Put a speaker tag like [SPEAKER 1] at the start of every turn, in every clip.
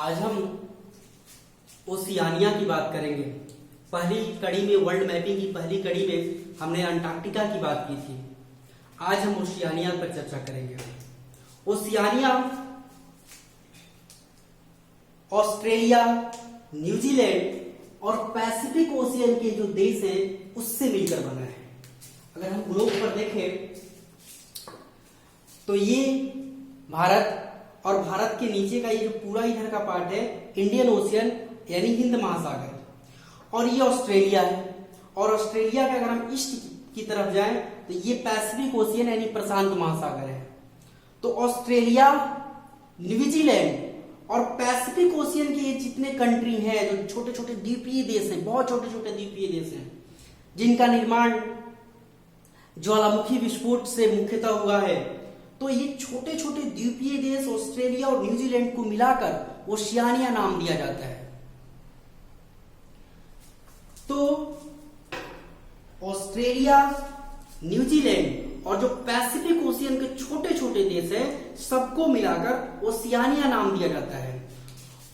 [SPEAKER 1] आज हम ओशियानिया की बात करेंगे। पहली कड़ी में वर्ल्ड मैपिंग की पहली कड़ी में हमने अंटार्कटिका की बात की थी। आज हम ओशियानिया पर चर्चा करेंगे। ओशियानिया ऑस्ट्रेलिया, न्यूजीलैंड और पैसिफिक ओशियन के जो देश हैं उससे मिलकर बना है। अगर हम ग्लोब पर देखें तो ये भारत और भारत के नीचे का ये जो पूरा इधर का पार्ट है इंडियन ओशियन यानी हिंद महासागर, और ये ऑस्ट्रेलिया है। और ऑस्ट्रेलिया का अगर हम ईस्ट की तरफ जाएं तो ये पैसिफिक ओशियन यानी प्रशांत महासागर है। तो ऑस्ट्रेलिया, न्यूजीलैंड और पैसिफिक ओशियन के ये जितने कंट्री हैं, जो छोटे छोटे द्वीपीय देश हैं, बहुत छोटे छोटे द्वीपीय देश हैं जिनका निर्माण ज्वालामुखी विस्फोट से मुख्यतः हुआ है, तो ये छोटे छोटे द्वीपीय देश ऑस्ट्रेलिया और न्यूजीलैंड को मिलाकर ओशियानिया नाम दिया जाता है। तो ऑस्ट्रेलिया, न्यूजीलैंड और जो पैसिफिक ओशियन के छोटे छोटे देश हैं सबको मिलाकर ओशियानिया नाम दिया जाता है।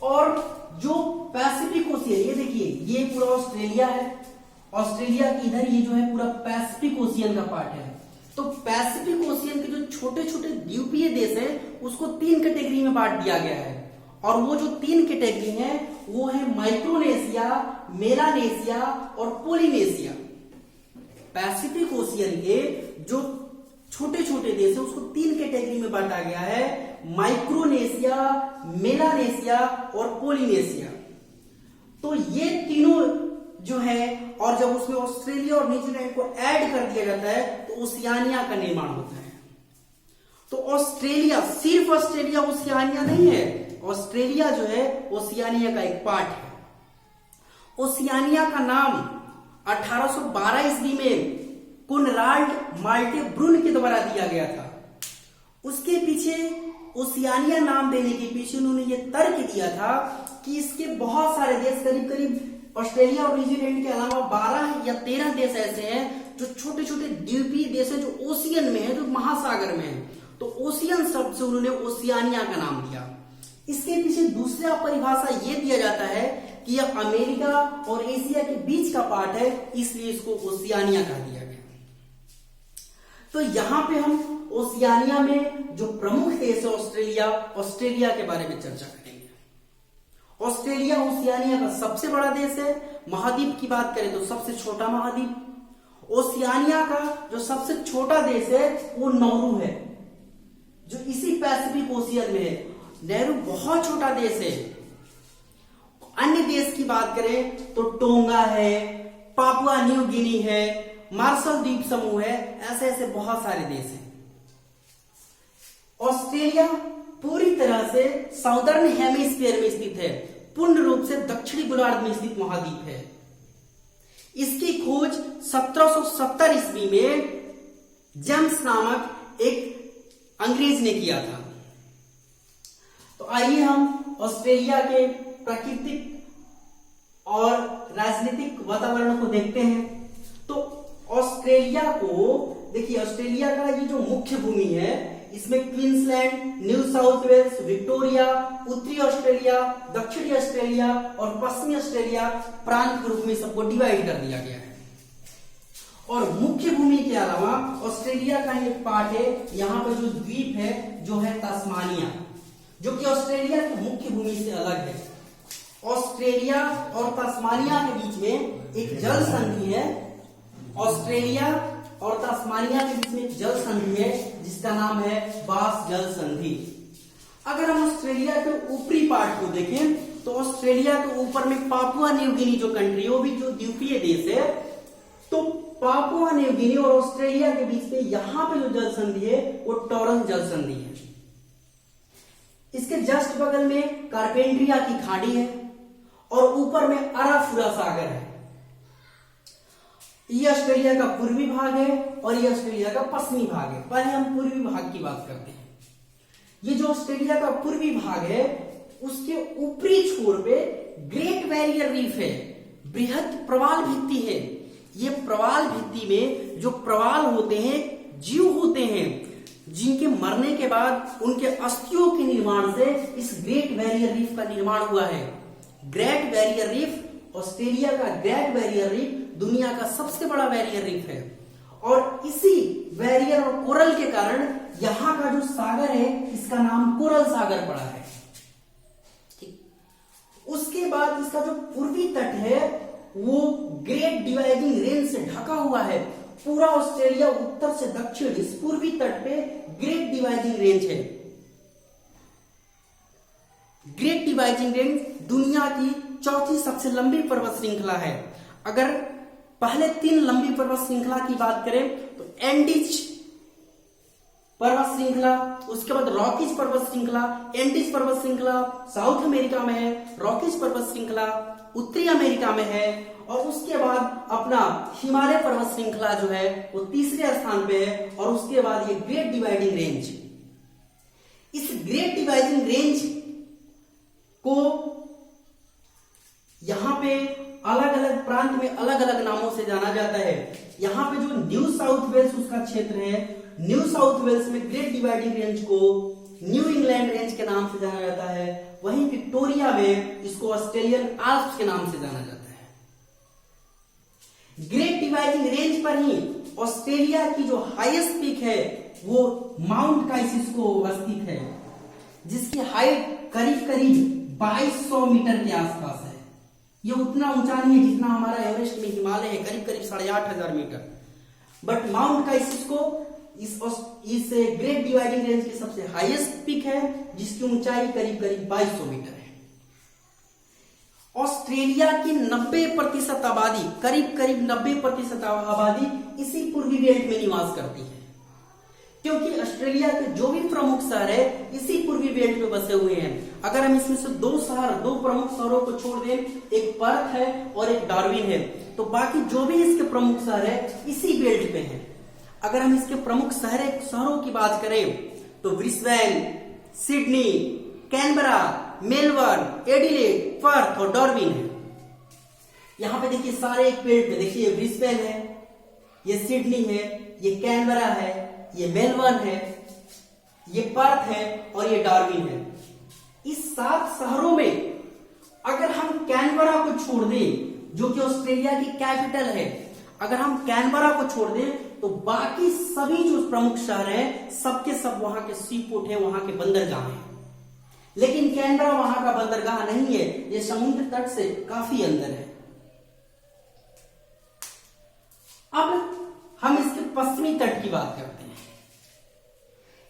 [SPEAKER 1] और जो पैसिफिक ओशियन, ये देखिए ये पूरा ऑस्ट्रेलिया है, ऑस्ट्रेलिया की इधर ये जो है पूरा पैसिफिक ओशियन का पार्ट है। तो पैसिफिक ओशियन के जो छोटे छोटे द्वीपीय देश हैं उसको तीन कैटेगरी में बांट दिया गया है। और वो जो तीन कैटेगरी हैं वो है माइक्रोनेशिया, मेलानेशिया और पोलिनेशिया। पैसिफिक ओशियन के जो छोटे छोटे देश हैं उसको तीन कैटेगरी में बांटा गया है, माइक्रोनेशिया, मेलानेशिया और पोलिनेशिया। तो ये तीनों जो है, और जब उसमें ऑस्ट्रेलिया और न्यूजीलैंड को ऐड कर दिया जाता है तो ओशियानिया का निर्माण होता है। तो ऑस्ट्रेलिया, सिर्फ ऑस्ट्रेलिया ओशियानिया नहीं है, ऑस्ट्रेलिया जो है ओशियानिया का एक पार्ट है। ओशियानिया का नाम 1812 ईस्वी में कोनराड माल्टे ब्रून के द्वारा दिया गया था। उसके पीछे ओशियानिया नाम देने के पीछे उन्होंने ये तर्क दिया था कि इसके बहुत सारे देश, करीब करीब ऑस्ट्रेलिया और न्यूजीलैंड के अलावा 12 या 13 देश ऐसे हैं जो छोटे छोटे द्वीपीय देश हैं, जो ओशियन में है, जो महासागर में है। तो ओशियन शब्द से उन्होंने ओशियानिया का नाम दिया। इसके पीछे दूसरा परिभाषा ये दिया जाता है कि यह अमेरिका और एशिया के बीच का पार्ट है, इसलिए इसको ओशियानिया कह दिया गया। तो यहां पे हम ओशियानिया में जो प्रमुख देश है ऑस्ट्रेलिया के बारे में चर्चा करेंगे। ऑस्ट्रेलिया ओशियानिया का सबसे बड़ा देश है। महाद्वीप की बात करें तो सबसे छोटा महाद्वीप। ओशियानिया का जो सबसे छोटा देश है वो नौरू है, जो इसी पैसिफिक ओशियन में है। नेहरू बहुत छोटा देश है। अन्य देश की बात करें तो टोंगा है, पापुआ न्यू गिनी है, मार्शल द्वीप समूह है, ऐसे ऐसे बहुत सारे देश हैं। ऑस्ट्रेलिया पूरी तरह से साउदर्न हेमिस्फीयर में स्थित है, पूर्ण रूप से दक्षिणी गोलार्ध में स्थित महाद्वीप है। इसकी खोज 1770 ईस्वी में जेम्स नामक एक अंग्रेज ने किया था। तो आइए हम ऑस्ट्रेलिया के प्राकृतिक और राजनीतिक वातावरण को देखते हैं। तो ऑस्ट्रेलिया को देखिए, ऑस्ट्रेलिया का ये जो मुख्य भूमि है इसमें Queensland, New South Wales, Victoria, उत्तरी ऑस्ट्रेलिया, दक्षिणी ऑस्ट्रेलिया और पश्चिमी ऑस्ट्रेलिया प्रांत के रूप में सबको डिवाइड कर दिया गया है। और मुख्य भूमि के अलावा ऑस्ट्रेलिया का एक पार्ट है, यहाँ पर जो द्वीप है जो है तस्मानिया, जो कि ऑस्ट्रेलिया की मुख्य भूमि से अलग है। ऑस्ट्रेलिया और तस्मानिया के बीच में एक जल संधि है। ऑस्ट्रेलिया और तस्मानिया के बीच में एक जल संधि है जिसका नाम है बास जल संधि। अगर हम ऑस्ट्रेलिया के ऊपरी पार्ट को देखें तो ऑस्ट्रेलिया के ऊपर में पापुआ न्यू गिनी जो कंट्री है, वो भी जो द्वीपीय देश है, तो पापुआ न्यू गिनी और ऑस्ट्रेलिया के बीच में यहां पे जो जल संधि है वो टॉरस जल संधि है। इसके जस्ट बगल में कारपेंट्रिया की खाड़ी है और ऊपर में अराफुरा सागर है। ये ऑस्ट्रेलिया का पूर्वी भाग है और ये ऑस्ट्रेलिया का पश्चिमी भाग है। पहले हम पूर्वी भाग की बात करते हैं। ये जो ऑस्ट्रेलिया का पूर्वी भाग है उसके ऊपरी छोर पे ग्रेट बैरियर रीफ है, बृहद प्रवाल भित्ति है। ये प्रवाल भित्ति में जो प्रवाल होते हैं, जीव होते हैं, जिनके मरने के बाद उनके अस्थियों के निर्माण से इस ग्रेट बैरियर रीफ का निर्माण हुआ है। ग्रेट बैरियर रीफ, ऑस्ट्रेलिया का ग्रेट बैरियर रीफ दुनिया का सबसे बड़ा बैरियर रीफ है और इसी बैरियर और कोरल के कारण यहां का जो सागर है इसका नाम कोरल सागर पड़ा है। ठीक। उसके बाद इसका जो पूर्वी तट है वो ग्रेट डिवाइडिंग रेंज से ढका हुआ है। पूरा ऑस्ट्रेलिया उत्तर से दक्षिण इस पूर्वी तट पे ग्रेट डिवाइडिंग रेंज है। ग्रेट डिवाइडिंग रेंज दुनिया की चौथी सबसे लंबी पर्वत श्रृंखला है। अगर पहले 3 लंबी पर्वत श्रृंखला की बात करें तो एंडीज पर्वत श्रृंखला, उसके बाद रॉकीज पर्वत श्रृंखला, एंडीज पर्वत श्रृंखला साउथ अमेरिका में है, रॉकीज पर्वत श्रृंखला उत्तरी अमेरिका में है और उसके बाद अपना हिमालय पर्वत श्रृंखला जो है वो तीसरे स्थान पे है और उसके बाद ये ग्रेट डिवाइडिंग रेंज। इस ग्रेट डिवाइडिंग रेंज को यहां पे अलग अलग प्रांत में अलग अलग नामों से जाना जाता है। यहां पे जो न्यू साउथ वेल्स उसका क्षेत्र है, न्यू साउथ वेल्स में ग्रेट डिवाइडिंग रेंज को न्यू इंग्लैंड रेंज के नाम से जाना जाता है। वहीं विक्टोरिया में इसको ऑस्ट्रेलियन आल्प्स के नाम से जाना जाता है। ग्रेट डिवाइडिंग रेंज पर ही ऑस्ट्रेलिया की जो हाईएस्ट पीक है वो माउंट काइसिस्को स्थित है, जिसकी हाइट करीब करीब 2200 मीटर के आसपास है। ये उतना ऊंचा नहीं है जितना हमारा एवरेस्ट में हिमालय है, करीब करीब 8500 मीटर। बट माउंट काइसिस्को इस ग्रेट डिवाइडिंग रेंज की सबसे हाईएस्ट पीक है, जिसकी ऊंचाई करीब करीब 2200 मीटर है। ऑस्ट्रेलिया की 90% आबादी, करीब करीब 90% आबादी इसी पूर्वी बेल्ट में निवास करती है, क्योंकि ऑस्ट्रेलिया के जो भी प्रमुख शहर है इसी पूर्वी बेल्ट में बसे हुए हैं। अगर हम इसमें से 2 प्रमुख शहरों को छोड़ दें, एक पर्थ है और एक डार्विन है, तो बाकी जो भी इसके प्रमुख शहर है इसी बेल्ट पे हैं। अगर हम इसके प्रमुख शहरों की बात करें तो Brisbane, Sydney, Canberra, Melbourne, Adelaide, Perth और डार्विन है। यहां पे देखिए सारे एक बेल्ट पे, देखिए ब्रिस्बेन है, ये सिडनी है, ये कैनबरा है, ये मेलबर्न है, ये पर्थ है और ये डार्विन है। इस 7 शहरों में अगर हम कैनबरा को छोड़ दें जो कि ऑस्ट्रेलिया की कैपिटल है, अगर हम कैनबरा को छोड़ दें तो बाकी सभी जो प्रमुख शहर हैं सबके सब वहां के सी पोर्ट है, वहां के बंदरगाह हैं। लेकिन कैनबरा वहां का बंदरगाह नहीं है, ये समुद्र तट से काफी अंदर है। अब हम इसके पश्चिमी तट की बात करते हैं।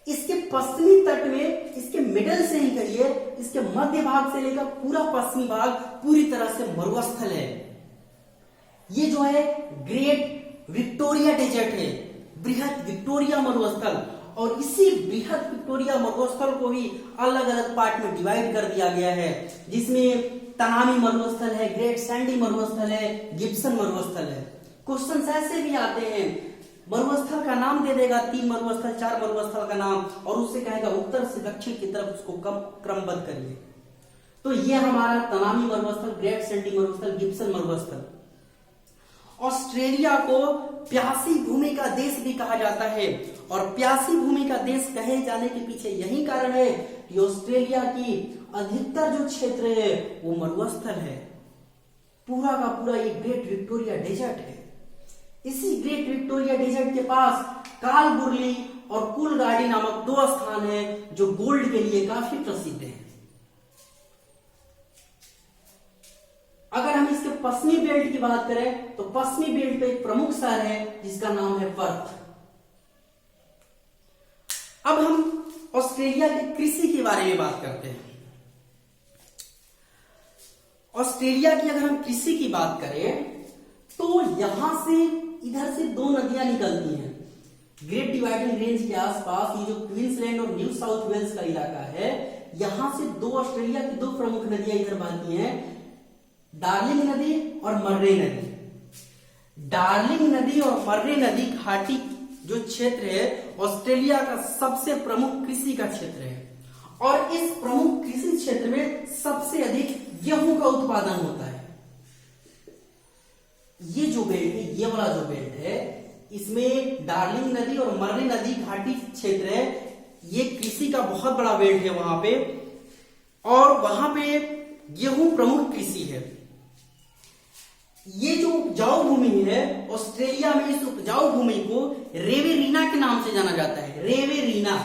[SPEAKER 1] इसके पश्चिमी तट में, इसके मिडल से ही करिए, इसके मध्य भाग से लेकर पूरा पश्चिमी भाग पूरी तरह से मरुस्थल है। ये जो है ग्रेट विक्टोरिया डेजर्ट है, बृहद विक्टोरिया मरुस्थल, और इसी बृहद विक्टोरिया मरुस्थल को भी अलग अलग पार्ट में डिवाइड कर दिया गया है, जिसमें तनामी मरुस्थल है, ग्रेट सैंडी मरुस्थल है, गिब्सन मरुस्थल है। क्वेश्चन ऐसे भी आते हैं, मरुस्थल का नाम दे देगा, 3 मरुस्थल 4 मरुस्थल का नाम, और उससे कहेगा उत्तर से दक्षिण की तरफ उसको क्रमबद्ध करिए। तो ये हमारा तनामी मरुस्थल, ग्रेट सैंडी मरुस्थल, गिब्सन मरुस्थल। ऑस्ट्रेलिया को प्यासी भूमि का देश भी कहा जाता है, और प्यासी भूमि का देश कहे जाने के पीछे यही कारण है कि ऑस्ट्रेलिया की अधिकतर जो क्षेत्र है वो मरुस्थल है। पूरा का पूरा ये ग्रेट विक्टोरिया डेजर्ट है। इसी ग्रेट विक्टोरिया डेजर्ट के पास कालगुरली और कूलगार्डी नामक 2 स्थान हैं जो गोल्ड के लिए काफी प्रसिद्ध हैं। अगर हम इसके पश्चिमी बेल्ट की बात करें तो पश्चिमी बेल्ट पे एक प्रमुख शहर है जिसका नाम है पर्थ। अब हम ऑस्ट्रेलिया की कृषि के बारे में बात करते हैं। ऑस्ट्रेलिया की अगर हम कृषि की बात करें तो यहां से इधर से 2 नदियां निकलती हैं। ग्रेट डिवाइडिंग रेंज के आसपास ये जो क्वींसलैंड और न्यू साउथ वेल्स का इलाका है, यहां से 2 ऑस्ट्रेलिया की 2 प्रमुख नदियां इधर बहती हैं, डार्लिंग नदी और मर्रे नदी। डार्लिंग नदी और मर्रे नदी घाटी जो क्षेत्र है ऑस्ट्रेलिया का सबसे प्रमुख कृषि का क्षेत्र है, और इस प्रमुख कृषि क्षेत्र में सबसे अधिक गेहूं का उत्पादन होता है। ये जो बेल्ट है, ये वाला जो बेल्ट है, इसमें डार्लिंग नदी और मर्रे नदी घाटी क्षेत्र है, ये कृषि का बहुत बड़ा बेल्ट है वहां पे, और वहां पे गेहूं प्रमुख कृषि है। ये जो उपजाऊ भूमि है, ऑस्ट्रेलिया में इस उपजाऊ भूमि को रेवेरीना के नाम से जाना जाता है। रेवेरीना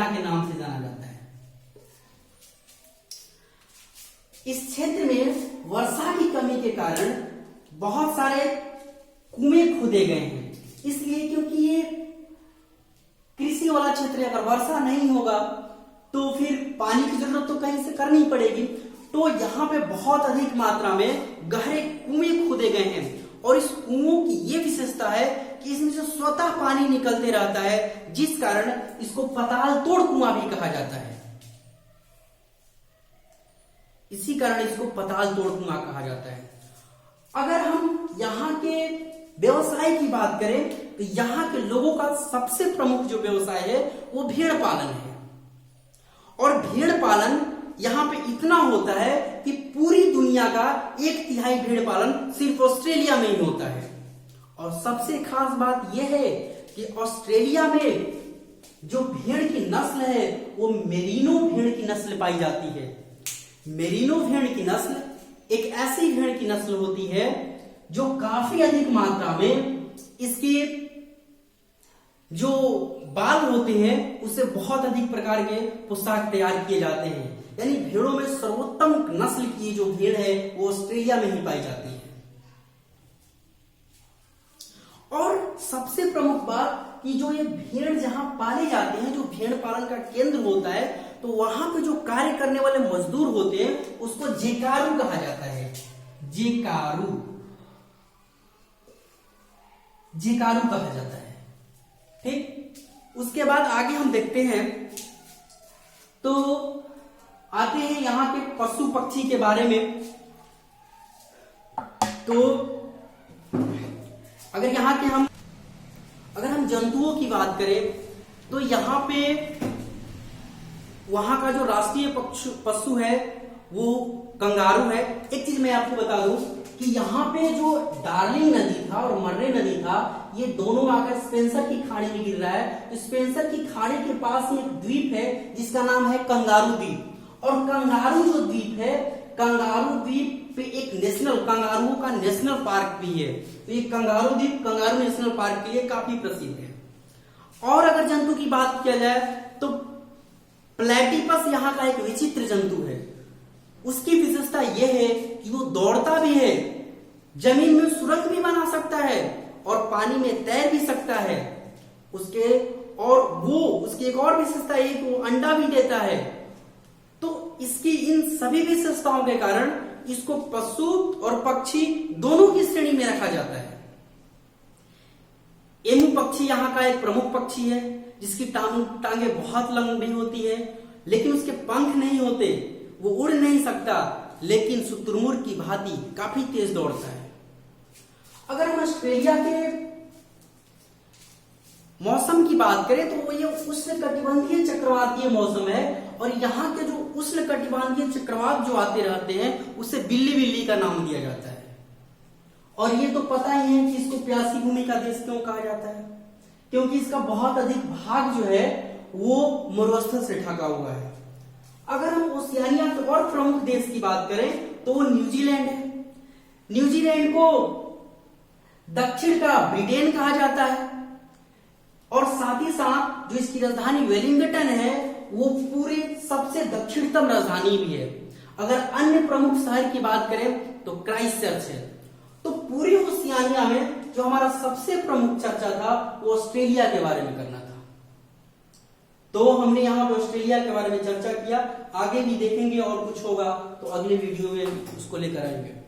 [SPEAKER 1] के नाम से जाना जाता है। इस क्षेत्र में वर्षा की कमी के कारण बहुत सारे कुएं खोदे गए हैं, इसलिए क्योंकि ये कृषि वाला क्षेत्र है। अगर वर्षा नहीं होगा तो फिर पानी की जरूरत तो कहीं से करनी पड़ेगी, तो यहाँ पे बहुत अधिक मात्रा में गहरे कुएं खोदे गए हैं, और इस कुओं की ये विशेषता है कि इसमें से स्वतः पानी निकलते रहता है, जिस कारण इसको पताल तोड़ कुआं भी कहा जाता है। इसी कारण इसको पताल तोड़ कुआं कहा जाता है। अगर हम यहाँ के व्यवसाय की बात करें तो यहाँ के लोगों का सबसे प्रमुख जो व्यवसाय है वो भेड़ पालन है, और भेड़ पालन यहाँ पे इतना होता है कि पूरी दुनिया का 1/3 भेड़ पालन सिर्फ ऑस्ट्रेलिया में ही होता है। और सबसे खास बात यह है कि ऑस्ट्रेलिया में जो भेड़ की नस्ल है वो मेरिनो भेड़ की नस्ल पाई जाती है। मेरिनो भेड़ की नस्ल एक ऐसी भेड़ की नस्ल होती है जो काफी अधिक मात्रा में इसके जो बाल होते हैं उससे बहुत अधिक प्रकार के पोशाक तैयार किए जाते हैं। यानी भेड़ों में सर्वोत्तम नस्ल की जो भेड़ है वो ऑस्ट्रेलिया में ही पाई जाती है। और सबसे प्रमुख बात कि जो ये भेड़ जहां पाले जाते हैं, जो भेड़ पालन का केंद्र होता है, तो वहां पे जो कार्य करने वाले मजदूर होते हैं उसको जेकारू कहा जाता है। जेकारू कहा जाता है। ठीक, उसके बाद आगे हम देखते हैं तो आते हैं यहाँ के पशु पक्षी के बारे में। तो अगर हम जंतुओं की बात करें तो यहाँ पे वहां का जो राष्ट्रीय पशु है वो कंगारू है। एक चीज मैं आपको बता दूं कि यहाँ पे जो डार्लिंग नदी था और मर्रे नदी था, ये दोनों आकर स्पेंसर की खाड़ी में गिर रहा है। तो स्पेंसर की खाड़ी के पास एक द्वीप है जिसका नाम है कंगारू द्वीप, और कंगारू जो द्वीप है, कंगारू द्वीप पे एक कंगारुओं का नेशनल पार्क भी है। तो ये कंगारू द्वीप कंगारू नेशनल पार्क के लिए काफी प्रसिद्ध है। और अगर जंतु की बात किया जाए तो प्लेटिपस यहाँ का एक विचित्र जंतु है। उसकी विशेषता यह है कि वो दौड़ता भी है, जमीन में सुरंग भी बना सकता है और पानी में तैर भी सकता है। उसकी एक और विशेषता है कि वो अंडा भी देता है। तो इसकी इन सभी विशेषताओं के कारण इसको पशु और पक्षी दोनों की श्रेणी में रखा जाता है। एमू पक्षी यहाँ का एक प्रमुख पक्षी है जिसकी टांगे बहुत लंबी होती है, लेकिन उसके पंख नहीं होते, वो उड़ नहीं सकता, लेकिन शुतुरमुर्ग की भांति काफी तेज दौड़ता है। अगर हम ऑस्ट्रेलिया के मौसम की बात करें तो वो ये उष्णकटिबंधीय चक्रवातीय मौसम है, और यहाँ के जो उष्णकटिबंधीय चक्रवात जो आते रहते हैं उसे बिल्ली बिल्ली का नाम दिया जाता है। और ये तो पता ही है कि इसको प्यासी भूमि का देश क्यों कहा जाता है, क्योंकि इसका बहुत अधिक भाग जो है वो मरुस्थल से ढका हुआ है। अगर हम ओशियानिया के और प्रमुख देश की बात करें तो वो न्यूजीलैंड है। न्यूजीलैंड को दक्षिण का ब्रिटेन कहा जाता है, और साथ ही साथ जो इसकी राजधानी वेलिंगटन है वो पूरे सबसे दक्षिणतम राजधानी भी है। अगर अन्य प्रमुख शहर की बात करें तो क्राइस्टचर्च है। तो पूरी ओशियानिया में जो हमारा सबसे प्रमुख चर्चा था वो ऑस्ट्रेलिया के बारे में करना था। तो हमने यहाँ पे ऑस्ट्रेलिया के बारे में चर्चा किया, आगे भी देखेंगे और कुछ होगा तो अगले वीडियो में उसको लेकर आएंगे।